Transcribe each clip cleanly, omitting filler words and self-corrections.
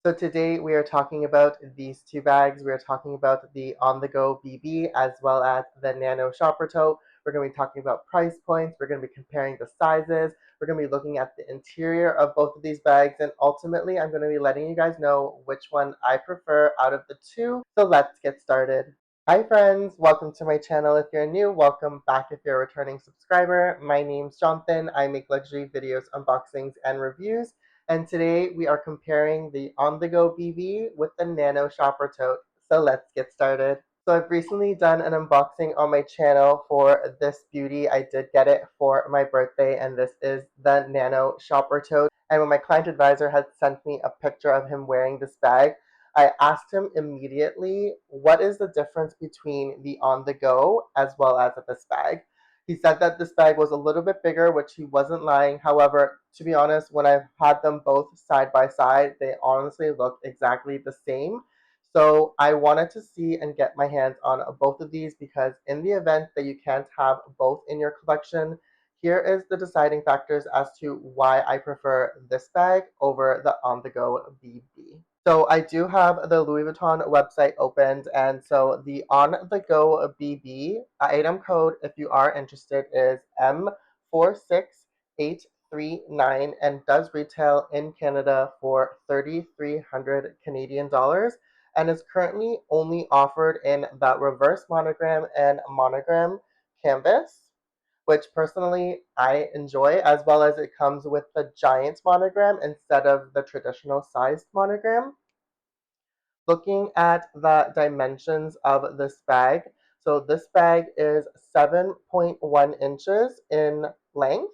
So today we are talking about these two bags. We are talking about the On-The-Go BB as well as the Nano Shopper Tote. We're going to be talking about price points. We're going to be comparing the sizes. We're going to be looking at the interior of both of these bags. And ultimately, I'm going to be letting you guys know which one I prefer out of the two. So let's get started. Hi friends, welcome to my channel. If you're new, welcome back if you're a returning subscriber. My name's Johnathon. I make luxury videos, unboxings, and reviews. And today we are comparing the On-The-Go BB with the Nano Shopper Tote. So let's get started. So I've recently done an unboxing on my channel for this beauty. I did get it for my birthday, and this is the Nano Shopper Tote. And when my client advisor had sent me a picture of him wearing this bag, I asked him immediately, what is the difference between the On-The-Go as well as this bag? He said that this bag was a little bit bigger, which he wasn't lying. However, to be honest, when I've had them both side by side, they honestly look exactly the same. So I wanted to see and get my hands on both of these because in the event that you can't have both in your collection, here is the deciding factors as to why I prefer this bag over the On-The-Go BB. So I do have the Louis Vuitton website opened, and so the On-The-Go BB item code, if you are interested, is M46839 and does retail in Canada for 3,300 Canadian dollars and is currently only offered in that reverse monogram and monogram canvas, which personally I enjoy, as well as it comes with the giant monogram instead of the traditional sized monogram. Looking at the dimensions of this bag, so this bag is 7.1 inches in length,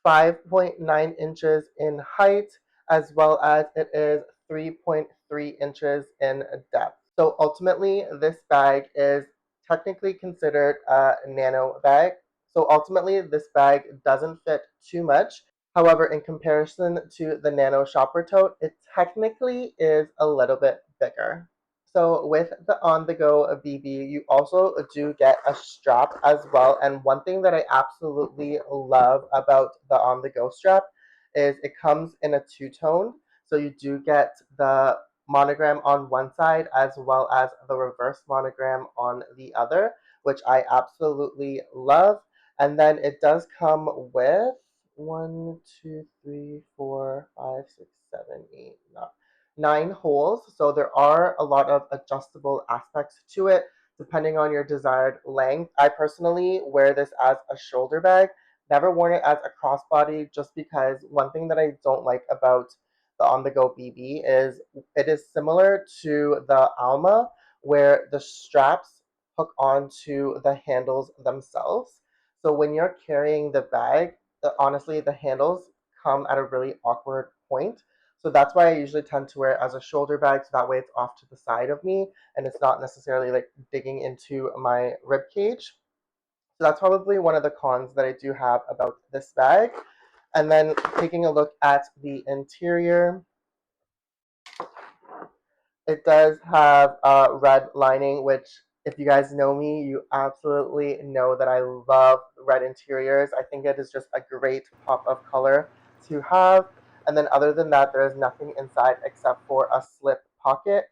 5.9 inches in height, as well as it is 3.3 inches in depth. So ultimately, this bag is technically considered a nano bag. So ultimately, this bag doesn't fit too much. However, in comparison to the Nano Shopper Tote, it technically is a little bit bigger. So with the On-The-Go BB, you also do get a strap as well. And one thing that I absolutely love about the On-The-Go strap is it comes in a two-tone. So you do get the monogram on one side as well as the reverse monogram on the other, which I absolutely love. And then it does come with 1, 2, 3, 4, 5, 6, 7, 8, 9 holes. So there are a lot of adjustable aspects to it depending on your desired length. I personally wear this as a shoulder bag, never worn it as a crossbody, just because one thing that I don't like about the On-The-Go BB is it is similar to the Alma, where the straps hook onto the handles themselves. So when you're carrying the bag, honestly, the handles come at a really awkward point. So that's why I usually tend to wear it as a shoulder bag, so that way it's off to the side of me and it's not necessarily like digging into my rib cage. So that's probably one of the cons that I do have about this bag. And then taking a look at the interior, it does have a red lining, which if you guys know me, you absolutely know that I love red interiors. I think it is just a great pop of color to have. And then other than that, there is nothing inside except for a slip pocket.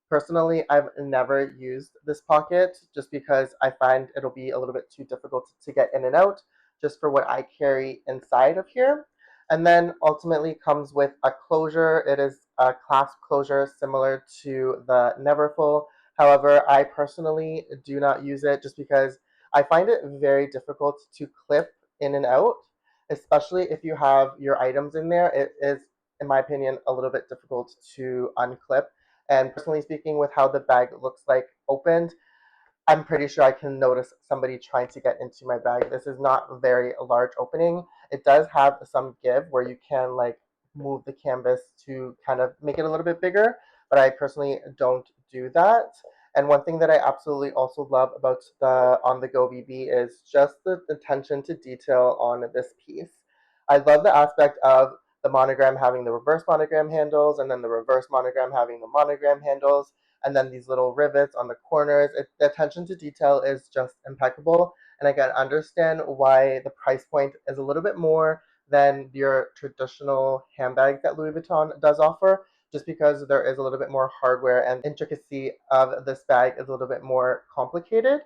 Personally, I've never used this pocket just because I find it'll be a little bit too difficult to get in and out just for what I carry inside of here. And then ultimately comes with a closure. It is a clasp closure similar to the Neverfull. However, I personally do not use it just because I find it very difficult to clip in and out, especially if you have your items in there. It is, in my opinion, a little bit difficult to unclip. And personally speaking, with how the bag looks like opened, I'm pretty sure I can notice somebody trying to get into my bag. This is not a very large opening. It does have some give where you can like move the canvas to kind of make it a little bit bigger, but I personally don't do that. And one thing that I absolutely also love about the On-The-Go BB is just the attention to detail on this piece. I love the aspect of the monogram having the reverse monogram handles and then the reverse monogram having the monogram handles and then these little rivets on the corners. The attention to detail is just impeccable, and I can understand why the price point is a little bit more than your traditional handbags that Louis Vuitton does offer, just because there is a little bit more hardware and intricacy of this bag is a little bit more complicated.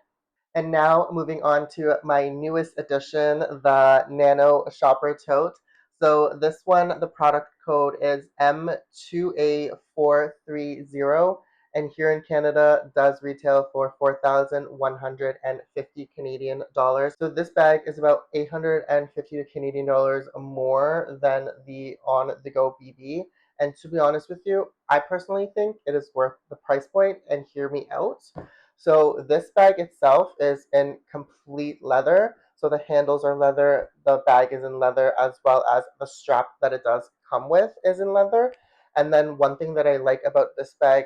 And now moving on to my newest addition, the Nano Shopper Tote. So this one, the product code is M2A430, and here in Canada does retail for 4,150 Canadian dollars. So this bag is about 850 Canadian dollars more than the On The Go BB. And to be honest with you, I personally think it is worth the price point, and hear me out. So this bag itself is in complete leather. So the handles are leather, the bag is in leather, as well as the strap that it does come with is in leather. And then one thing that I like about this bag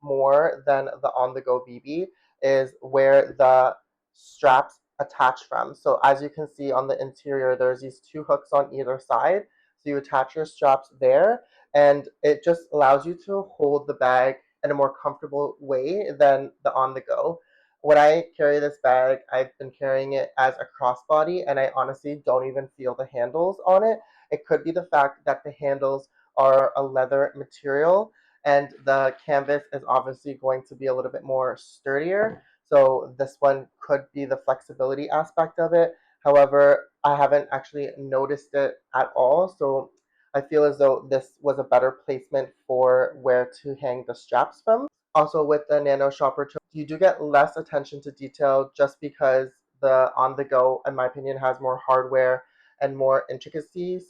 more than the On The Go BB is where the straps attach from. So as you can see on the interior, there's these two hooks on either side. So you attach your straps there, and it just allows you to hold the bag in a more comfortable way than the On The Go. When I carry this bag, I've been carrying it as a crossbody, and I honestly don't even feel the handles on it. It could be the fact that the handles are a leather material, and the canvas is obviously going to be a little bit more sturdier. So this one could be the flexibility aspect of it. However, I haven't actually noticed it at all. So I feel as though this was a better placement for where to hang the straps from. Also, with the Nano Shopper Tote, you do get less attention to detail just because the On The Go, in my opinion, has more hardware and more intricacies.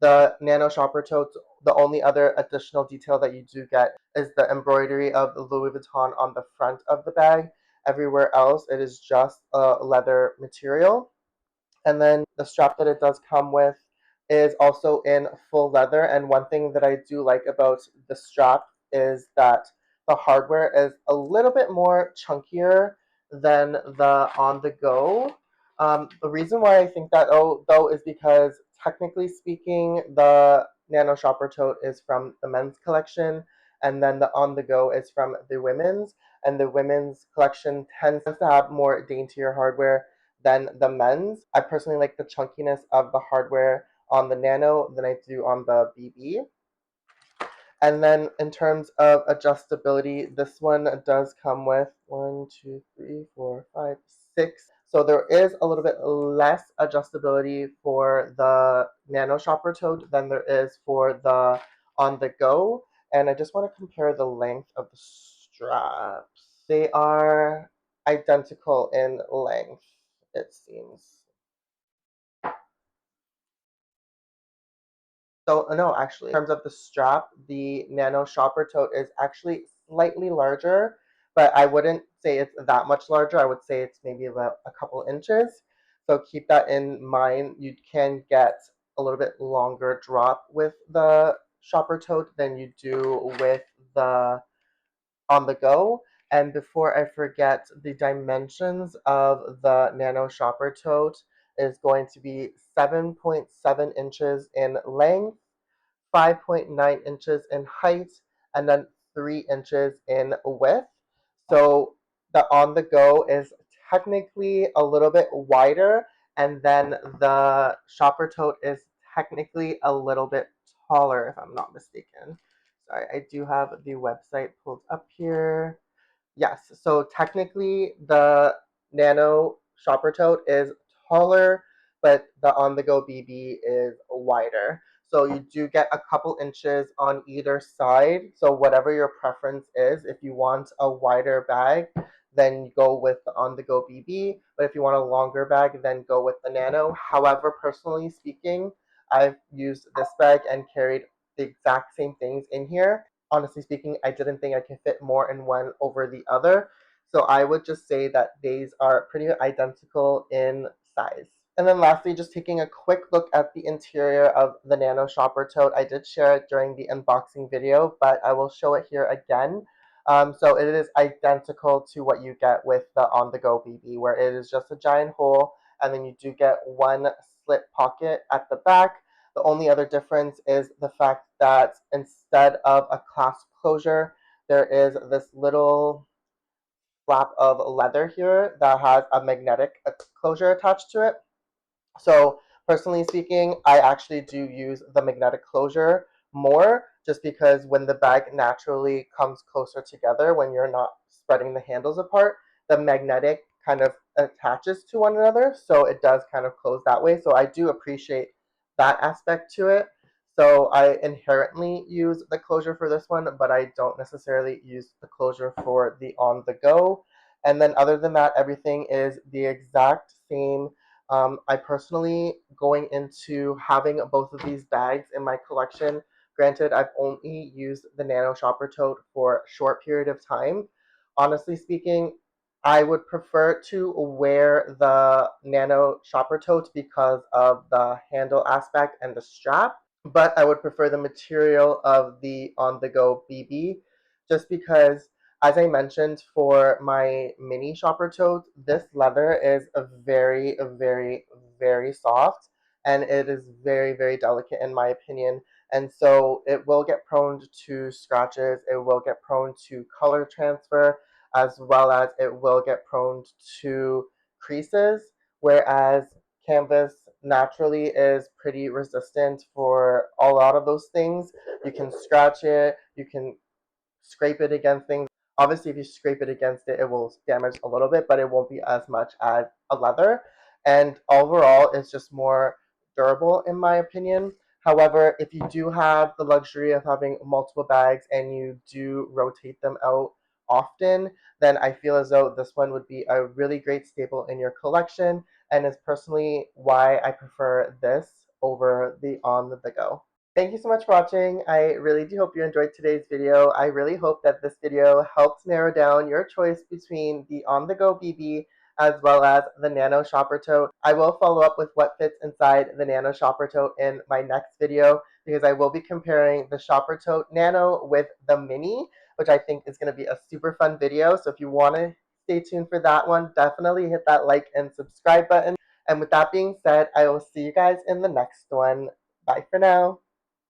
The Nano Shopper Tote, the only other additional detail that you do get is the embroidery of the Louis Vuitton on the front of the bag. Everywhere else, it is just a leather material. And then the strap that it does come with is also in full leather. And one thing that I do like about the strap is that the hardware is a little bit more chunkier than the On The Go. The reason why I think that, though, is because technically speaking, the Nano Shopper Tote is from the men's collection, and then the On The Go is from the women's. And the women's collection tends to have more daintier hardware than the men's. I personally like the chunkiness of the hardware on the Nano than I do on the BB. And then in terms of adjustability, this one does come with 6. So there is a little bit less adjustability for the Nano Shopper Tote than there is for the On The Go. And I just want to compare the length of the straps. They are identical in length, it seems. So no, actually, in terms of the strap, the Nano Shopper Tote is actually slightly larger, but I wouldn't say it's that much larger. I would say it's maybe about a couple inches. So keep that in mind. You can get a little bit longer drop with the Shopper Tote than you do with the On The Go. And before I forget, the dimensions of the Nano Shopper Tote is going to be 7.7 inches in length, 5.9 inches in height, and then 3 inches in width. So the On The Go is technically a little bit wider, and then the Shopper Tote is technically a little bit taller, if I'm not mistaken. Sorry, I do have the website pulled up here. Yes, so technically the Nano Shopper Tote is taller, but the On The Go BB is wider. So you do get a couple inches on either side. So whatever your preference is, if you want a wider bag, then you go with the On The Go BB. But if you want a longer bag, then go with the Nano. However, personally speaking, I've used this bag and carried the exact same things in here. Honestly speaking, I didn't think I could fit more in one over the other. So I would just say that these are pretty identical in size. And then lastly, just taking a quick look at the interior of the Nano Shopper Tote. I did share it during the unboxing video, but I will show it here again. So it is identical to what you get with the On The Go BB, where it is just a giant hole, and then you do get one slit pocket at the back. The only other difference is the fact that instead of a clasp closure, there is this little flap of leather here that has a magnetic closure attached to it. So personally speaking, I actually do use the magnetic closure more, just because when the bag naturally comes closer together, when you're not spreading the handles apart, the magnetic kind of attaches to one another, so it does kind of close that way. So I do appreciate that aspect to it. So I inherently use the closure for this one, but I don't necessarily use the closure for the On The Go. And then other than that, everything is the exact same. I personally, going into having both of these bags in my collection, granted, I've only used the Nano Shopper Tote for a short period of time. Honestly speaking, I would prefer to wear the Nano Shopper Tote because of the handle aspect and the strap, but I would prefer the material of the On The Go BB just because, as I mentioned, for my mini shopper tote, this leather is a very, very, very soft, and it is very, very delicate in my opinion. And so it will get prone to scratches, it will get prone to color transfer, as well as it will get prone to creases, whereas canvas naturally is pretty resistant for a lot of those things. You can scratch it, you can scrape it against things. Obviously, if you scrape it against it, it will damage a little bit, but it won't be as much as a leather. And overall, it's just more durable, in my opinion. However, if you do have the luxury of having multiple bags and you do rotate them out often, then I feel as though this one would be a really great staple in your collection, and is personally why I prefer this over the On The Go. Thank you so much for watching. I really do hope you enjoyed today's video. I really hope that this video helped narrow down your choice between the On The Go BB as well as the Nano Shopper Tote. I will follow up with what fits inside the Nano Shopper Tote in my next video because I will be comparing the Shopper Tote Nano with the Mini, which I think is going to be a super fun video. So if you want to stay tuned for that one, definitely hit that like and subscribe button. And with that being said, I will see you guys in the next one. Bye for now.